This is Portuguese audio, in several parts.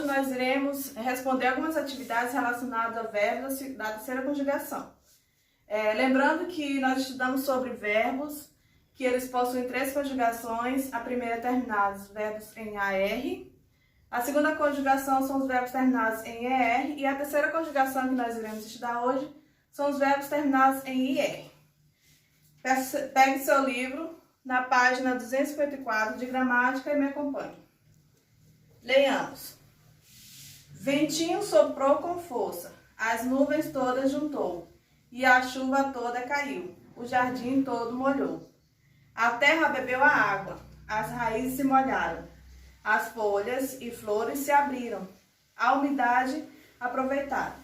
Hoje nós iremos responder algumas atividades relacionadas a verbos da terceira conjugação. Lembrando que nós estudamos sobre verbos, que eles possuem 3 conjugações. A primeira terminada os verbos em AR, a segunda conjugação são os verbos terminados em ER e a terceira conjugação que nós iremos estudar hoje são os verbos terminados em IR. Pegue seu livro na página 254 de gramática e me acompanhe. Leiamos. Ventinho soprou com força, as nuvens todas juntou, e a chuva toda caiu, o jardim todo molhou. A terra bebeu a água, as raízes se molharam, as folhas e flores se abriram, a umidade aproveitaram.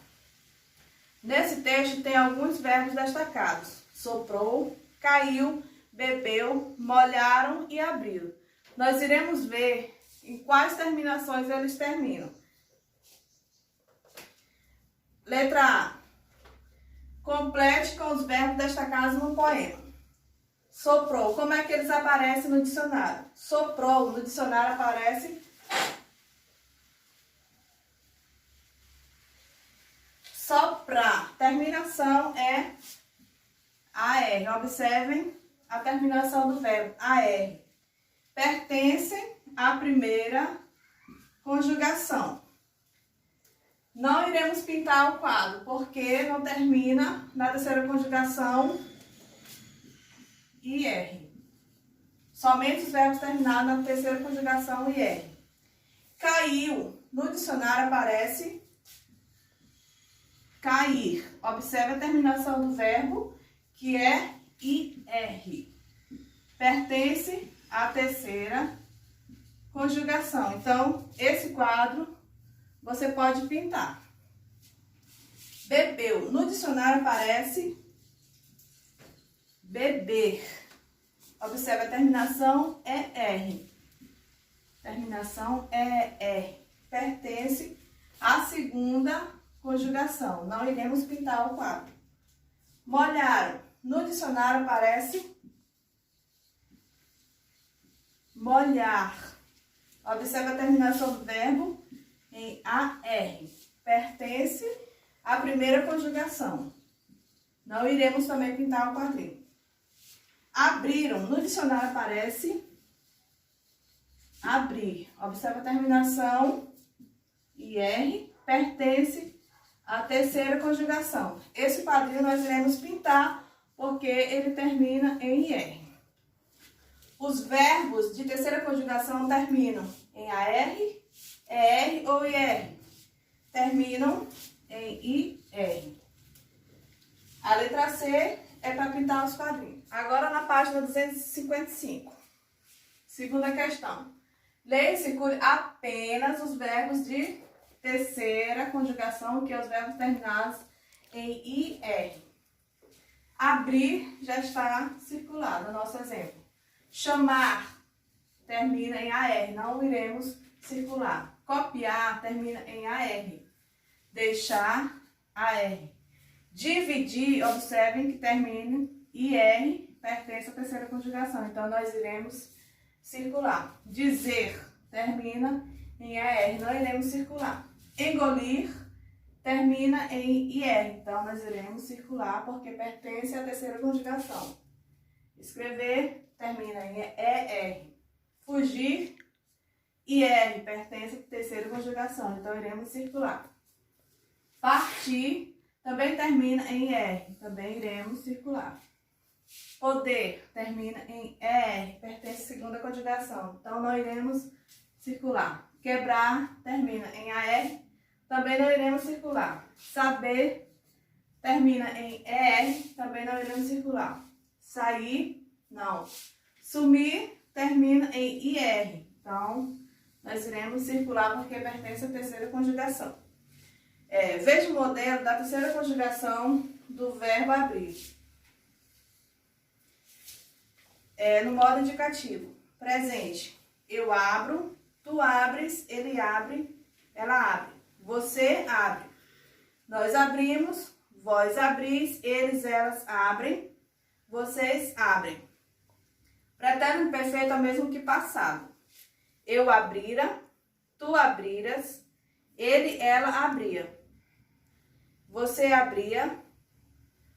Nesse texto tem alguns verbos destacados: soprou, caiu, bebeu, molharam e abriram. Nós iremos ver em quais terminações eles terminam. Letra A. Complete com os verbos destacados no poema. Soprou. Como é que eles aparecem no dicionário? Soprou, no dicionário aparece soprar. Terminação é AR. Observem a terminação do verbo AR. Pertence à primeira conjugação. Não iremos pintar o quadro, porque não termina na terceira conjugação IR. Somente os verbos terminados na terceira conjugação IR. Caiu. No dicionário aparece cair. Observe a terminação do verbo, que é IR. Pertence à terceira conjugação. Então, esse quadro você pode pintar. Bebeu. No dicionário aparece beber. Observe a terminação ER. Terminação ER. Pertence à segunda conjugação. Não iremos pintar o quadro. Molharam. No dicionário aparece molhar. Observe a terminação do verbo em AR. Pertence à primeira conjugação. Não iremos também pintar o quadrinho. Abriram. No dicionário aparece abrir. Observe a terminação IR. Pertence à terceira conjugação. Esse quadrinho nós iremos pintar porque ele termina em IR. Os verbos de terceira conjugação terminam em AR, ER ou IR. Terminam em IR. A letra C é para pintar os quadrinhos. Agora na página 255. Segunda questão. Leia e circule apenas os verbos de terceira conjugação, que é os verbos terminados em IR. Abrir já está circulado no nosso exemplo. Chamar termina em AR, não iremos circular. Copiar termina em AR. Deixar, AR. Dividir, observem que termina IR, pertence à terceira conjugação. Então, nós iremos circular. Dizer termina em AR, não iremos circular. Engolir termina em IR. Então, nós iremos circular porque pertence à terceira conjugação. Escrever termina em ER. Fugir, IR, pertence à terceira conjugação. Então, iremos circular. Partir também termina em IR. Também iremos circular. Poder termina em ER, pertence à segunda conjugação. Então, não iremos circular. Quebrar termina em AR. Também não iremos circular. Saber termina em ER. Também não iremos circular. Sair, não. Sumir termina em IR. Então, nós iremos circular porque pertence à terceira conjugação. Veja o modelo da terceira conjugação do verbo abrir. No modo indicativo. Presente. Eu abro, tu abres, ele abre, ela abre. Você abre. Nós abrimos, vós abris, eles, elas abrem, vocês abrem. Pretérito perfeito é o mesmo que passado. Eu abrira, tu abriras, ele, ela abria. Você abria,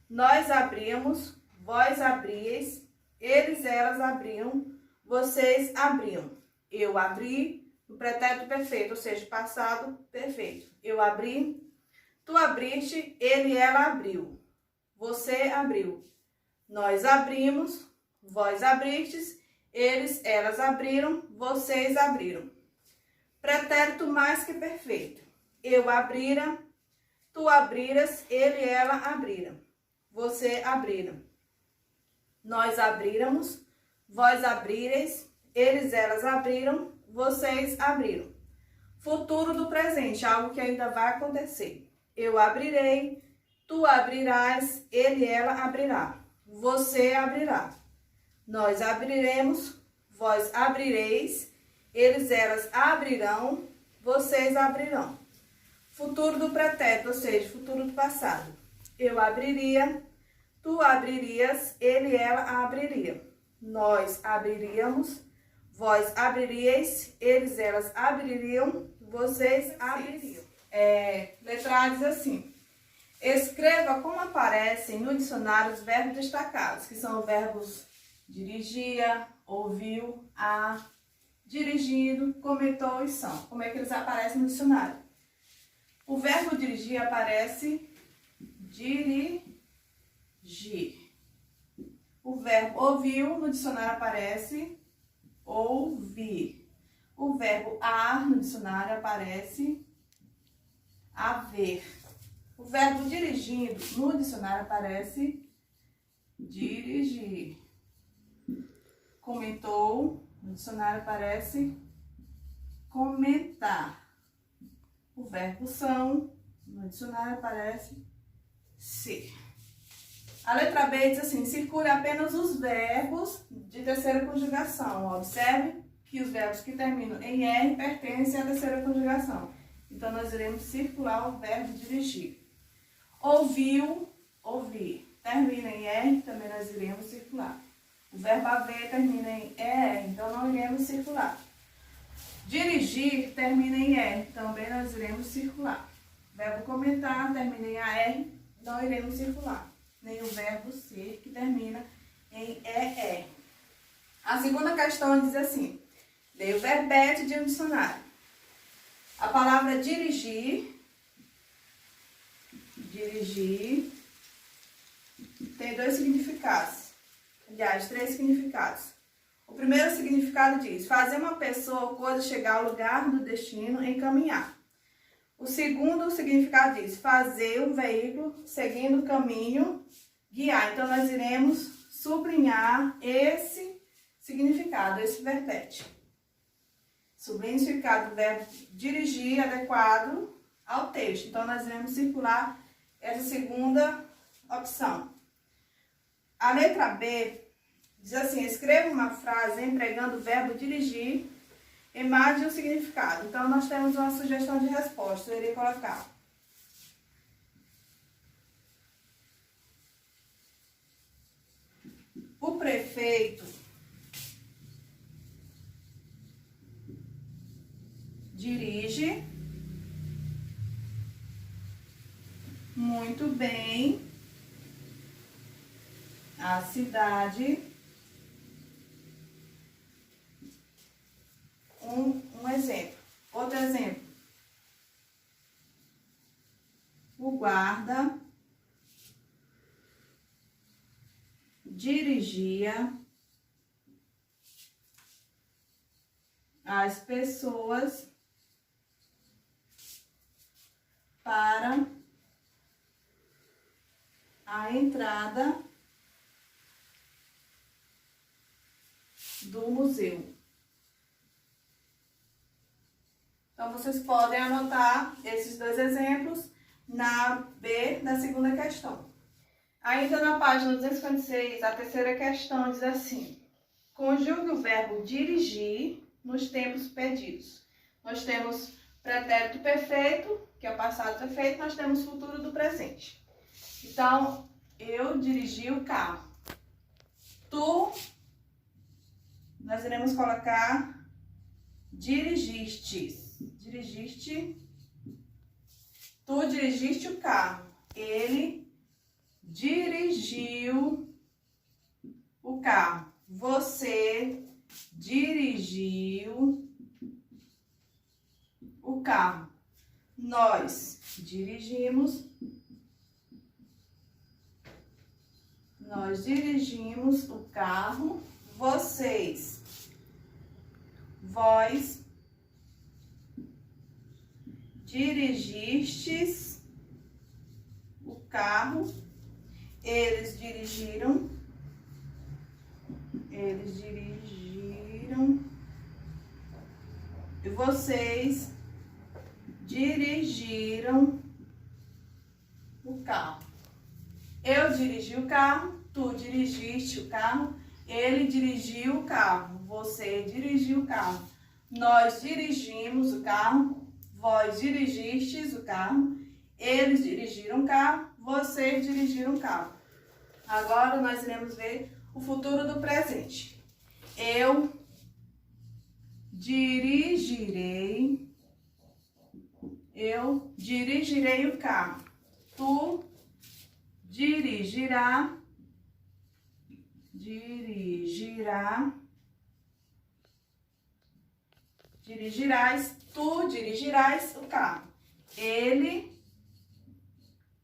nós abríamos, vós abríeis, eles, elas abriam, vocês abriam. Eu abri, no pretérito perfeito, ou seja, passado perfeito. Eu abri, tu abriste, ele, ela abriu. Você abriu. Nós abrimos, vós abristes, eles, elas abriram, vocês abriram. Pretérito mais que perfeito. Eu abrira, tu abriras, ele, ela abrira. Você abrira. Nós abríramos, vós abrireis, eles, elas abriram, vocês abriram. Futuro do presente, algo que ainda vai acontecer. Eu abrirei, tu abrirás, ele, ela abrirá. Você abrirá. Nós abriremos, vós abrireis, eles, elas abrirão, vocês abrirão. Futuro do pretérito, ou seja, futuro do passado. Eu abriria, tu abririas, ele, ela abriria. Nós abriríamos, vós abriríeis, eles, elas abririam, vocês abririam. Letra A diz assim: escreva como aparecem no dicionário os verbos destacados, que são os verbos dirigia, ouviu, dirigindo, comentou e são. Como é que eles aparecem no dicionário? O verbo dirigir aparece dirigir. O verbo ouviu no dicionário aparece ouvir. O verbo no dicionário aparece haver. O verbo dirigindo no dicionário aparece dirigir. Comentou, no dicionário aparece comentar. O verbo são, no dicionário aparece ser. A letra B diz assim: circule apenas os verbos de terceira conjugação. Observe que os verbos que terminam em R pertencem à terceira conjugação. Então, nós iremos circular o verbo dirigir. Ouviu, ouvir. Termina em R, também nós iremos circular. O verbo haver termina em ER, então não iremos circular. Dirigir termina em R, também nós iremos circular. O verbo comentar termina em AR, não iremos circular. Nem o verbo ser, que termina em ER. A segunda questão diz assim: leia o verbete de um dicionário. A palavra dirigir tem dois significados. Aliás, três significados. O primeiro significado diz: fazer uma pessoa ou coisa chegar ao lugar do destino, encaminhar. O segundo significado diz: fazer um veículo seguindo o caminho, guiar. Então, nós iremos sublinhar esse significado, esse verbete. Sublinha o significado do verbo dirigir adequado ao texto. Então, nós iremos circular essa segunda opção. A letra B diz assim: escreva uma frase empregando o verbo dirigir e marque o significado. Então, nós temos uma sugestão de resposta. Eu irei colocar: o prefeito dirige muito bem a cidade. Um exemplo. Outro exemplo. O guarda dirigia as pessoas para a entrada do museu. Então, vocês podem anotar esses dois exemplos na B da segunda questão. Ainda na página 256, a terceira questão diz assim: conjugue o verbo dirigir nos tempos pedidos. Nós temos pretérito perfeito, que é o passado perfeito, nós temos futuro do presente. Então, eu dirigi o carro. Tu, nós iremos colocar dirigiste Tu dirigiste o carro. Ele dirigiu o carro. Você dirigiu o carro. Nós dirigimos. Nós dirigimos o carro. Vocês. Vós dirigistes o carro. Eles dirigiram. Eles dirigiram. E vocês dirigiram o carro. Eu dirigi o carro. Tu dirigiste o carro. Ele dirigiu o carro. Você dirigiu o carro. Nós dirigimos o carro. Vós dirigistes o carro. Eles dirigiram o carro. Vocês dirigiram o carro. Agora nós iremos ver o futuro do presente. Eu dirigirei. Eu dirigirei o carro. Tu dirigirá. Dirigirás, tu dirigirás o carro. Ele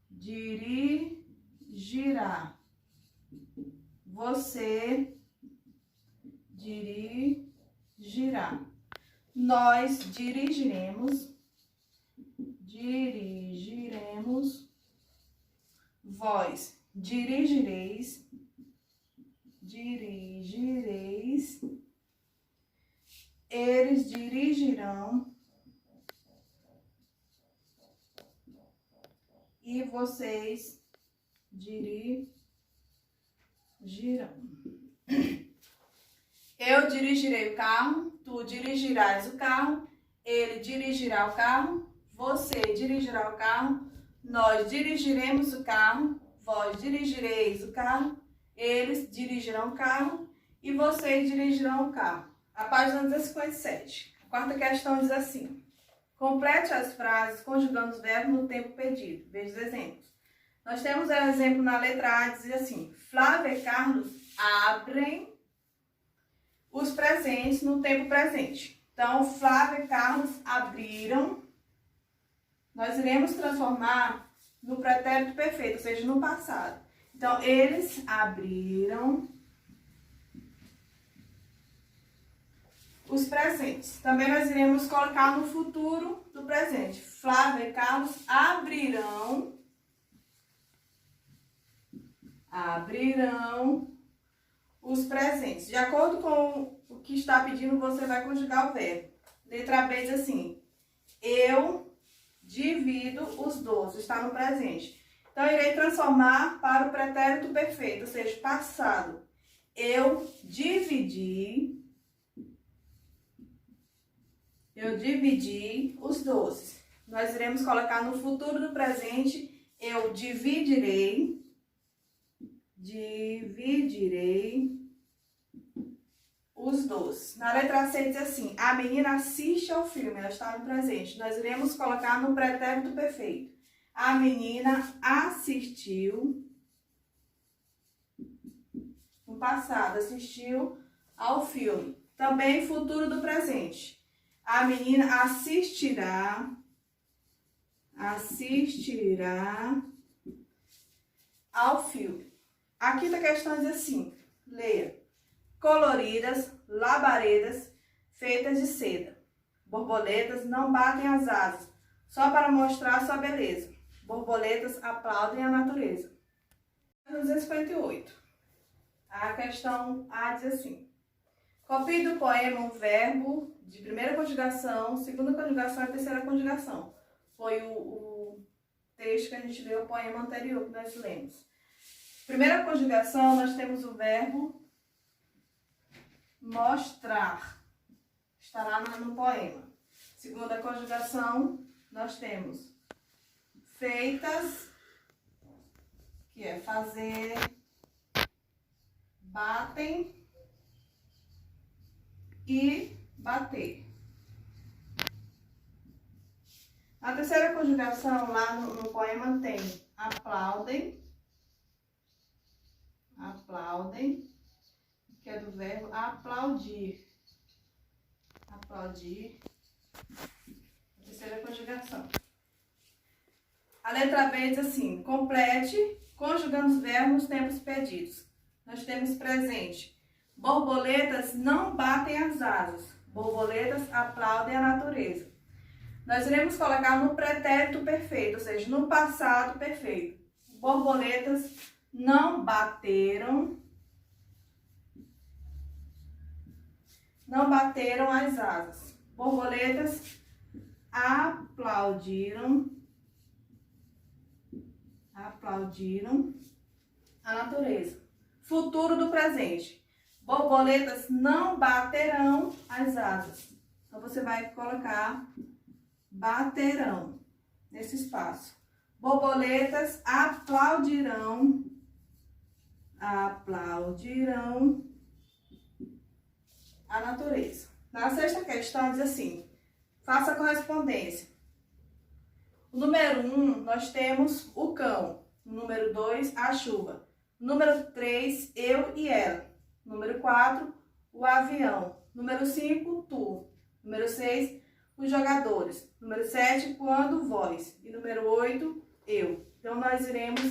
dirigirá. Você dirigirá. Nós dirigiremos. Vós dirigireis. Eles dirigirão. E vocês dirigirão. Eu dirigirei o carro. Tu dirigirás o carro. Ele dirigirá o carro. Você dirigirá o carro. Nós dirigiremos o carro. Vós dirigireis o carro. Eles dirigirão o carro. E vocês dirigirão o carro. A página 257. A quarta questão diz assim. Complete as frases conjugando os verbos no tempo pedido. Veja os exemplos. Nós temos um exemplo na letra A, diz assim. Flávia e Carlos abrem os presentes no tempo presente. Então, Flávia e Carlos abriram. Nós iremos transformar no pretérito perfeito, ou seja, no passado. Então, eles abriram os presentes. Também nós iremos colocar no futuro do presente. Flávia e Carlos abrirão os presentes. De acordo com o que está pedindo, você vai conjugar o verbo. Letra B diz assim. Eu divido os doces. Está no presente. Então, irei transformar para o pretérito perfeito, ou seja, passado. Eu dividi os doces. Nós iremos colocar no futuro do presente. Eu dividirei os doces. Na letra C diz assim. A menina assiste ao filme. Ela está no presente. Nós iremos colocar no pretérito perfeito. A menina assistiu. No passado, assistiu ao filme. Também futuro do presente. A menina assistirá ao filme. A quinta questão diz assim, leia. Coloridas, labaredas, feitas de seda. Borboletas não batem as asas, só para mostrar sua beleza. Borboletas aplaudem a natureza. 258. A questão A diz assim. Copie do poema um verbo de primeira conjugação, segunda conjugação e terceira conjugação. Foi o texto que a gente leu, o poema anterior que nós lemos. Primeira conjugação, nós temos o verbo mostrar. Estará no poema. Segunda conjugação, nós temos feitas, que é fazer, batem e bater. A terceira conjugação conjugação, lá no poema tem aplaudem, aplaudem, que é do verbo aplaudir. Aplaudir. A terceira conjugação. A letra B diz assim: complete, conjugando os verbos nos tempos pedidos. Nós temos presente. Borboletas não batem as asas. Borboletas aplaudem a natureza. Nós iremos colocar no pretérito perfeito, ou seja, no passado perfeito. Borboletas não bateram as asas. Borboletas aplaudiram a natureza. Futuro do presente. Borboletas não baterão as asas. Então, você vai colocar baterão nesse espaço. Borboletas aplaudirão a natureza. Na sexta questão diz assim: faça a correspondência. O número 1, nós temos o cão. O número 2, a chuva. O número 3, eu e ela. O número 4, o avião. O número 5, tu. O número 6, os jogadores. O número 7, quando, vós. E número 8, eu. Então, nós iremos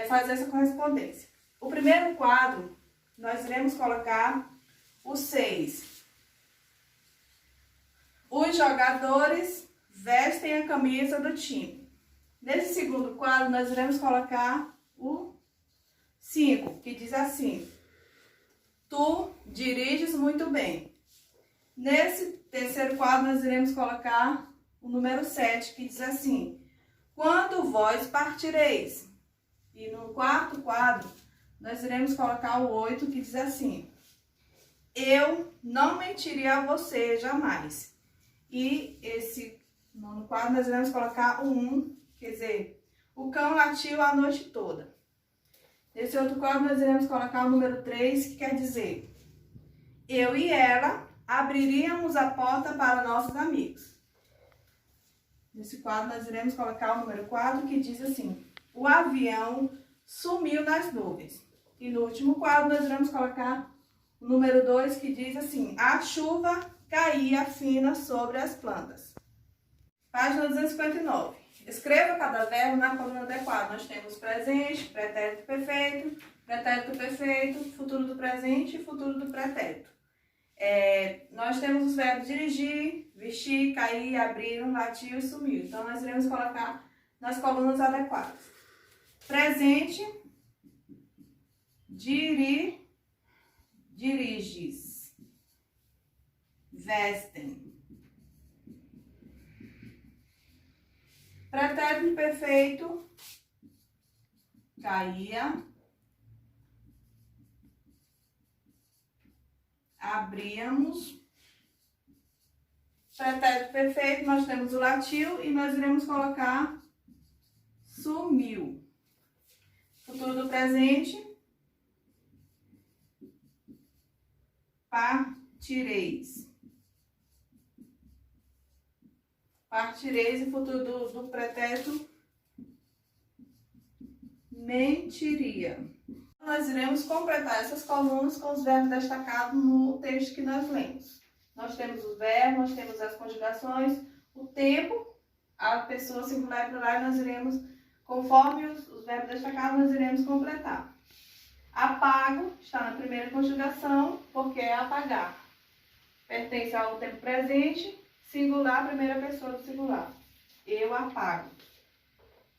fazer essa correspondência. O primeiro quadro, nós iremos colocar o 6. Os jogadores vestem a camisa do time. Nesse segundo quadro, nós iremos colocar o 5, que diz assim: tu diriges muito bem. Nesse terceiro quadro, nós iremos colocar o número 7, que diz assim: quando vós partireis. E no quarto quadro, nós iremos colocar o 8, que diz assim: eu não mentiria a você jamais. E no quadro nós iremos colocar o 1, quer dizer, o cão latiu a noite toda. Nesse outro quadro nós iremos colocar o número 3, que quer dizer: eu e ela abriríamos a porta para nossos amigos. Nesse quadro nós iremos colocar o número 4, que diz assim: o avião sumiu nas nuvens. E no último quadro nós iremos colocar o número 2, que diz assim: a chuva caía fina sobre as plantas. Página 259. Escreva cada verbo na coluna adequada. Nós temos presente, pretérito perfeito, futuro do presente e futuro do pretérito. Nós temos os verbos dirigir, vestir, cair, abrir, latiu e sumiu. Então, nós iremos colocar nas colunas adequadas. Presente, diriges, vestem. Pretérito perfeito, caía, abríamos. Pretérito perfeito, nós temos o latiu e nós iremos colocar sumiu. Futuro do presente, partireis. Partireis, e futuro do pretérito, mentiria. Nós iremos completar essas colunas com os verbos destacados no texto que nós lemos. Nós temos os verbos, nós temos as conjugações, o tempo, a pessoa singular e plural, nós iremos, conforme os verbos destacados, nós iremos completar. Apago está na primeira conjugação, porque é apagar. Pertence ao tempo presente, singular, primeira pessoa do singular. Eu apago.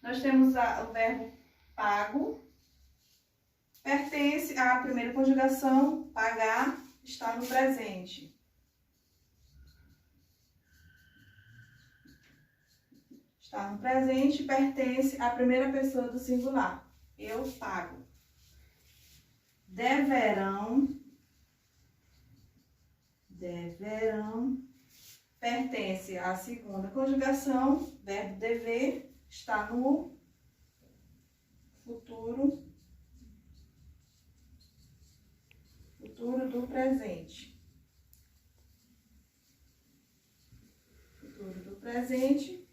Nós temos o verbo pago. Pertence à primeira conjugação, pagar, está no presente. Está no presente, pertence à primeira pessoa do singular. Eu pago. Deverão. Pertence à segunda conjugação, verbo dever, está no futuro do presente. Futuro do presente,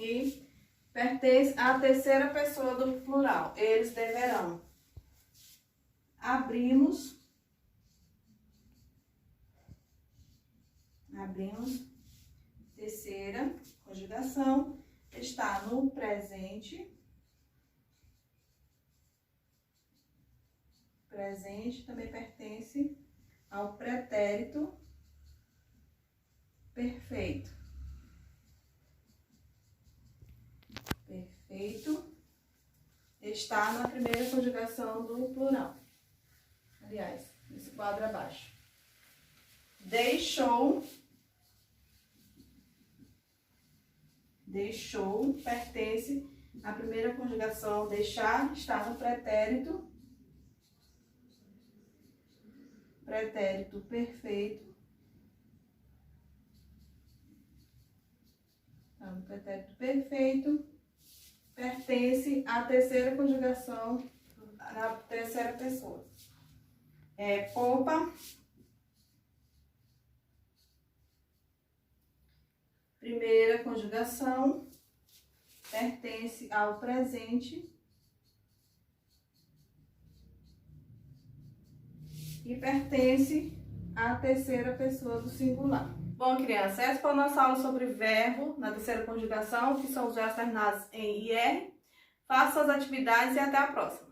e pertence à terceira pessoa do plural. Eles deverão. Abrimos, terceira conjugação, está no presente. Presente também pertence ao pretérito perfeito. Perfeito está na primeira conjugação do plural. Aliás, nesse quadro abaixo. Deixou. Deixou pertence à primeira conjugação. Deixar está no pretérito. Pretérito perfeito. Está no pretérito perfeito. Pertence à terceira conjugação, na terceira pessoa. Poupa. Primeira conjugação, pertence ao presente. E pertence à terceira pessoa do singular. Bom, criança, essa foi a nossa aula sobre verbo na terceira conjugação, que são os verbos terminados em IR. Faça suas atividades e até a próxima.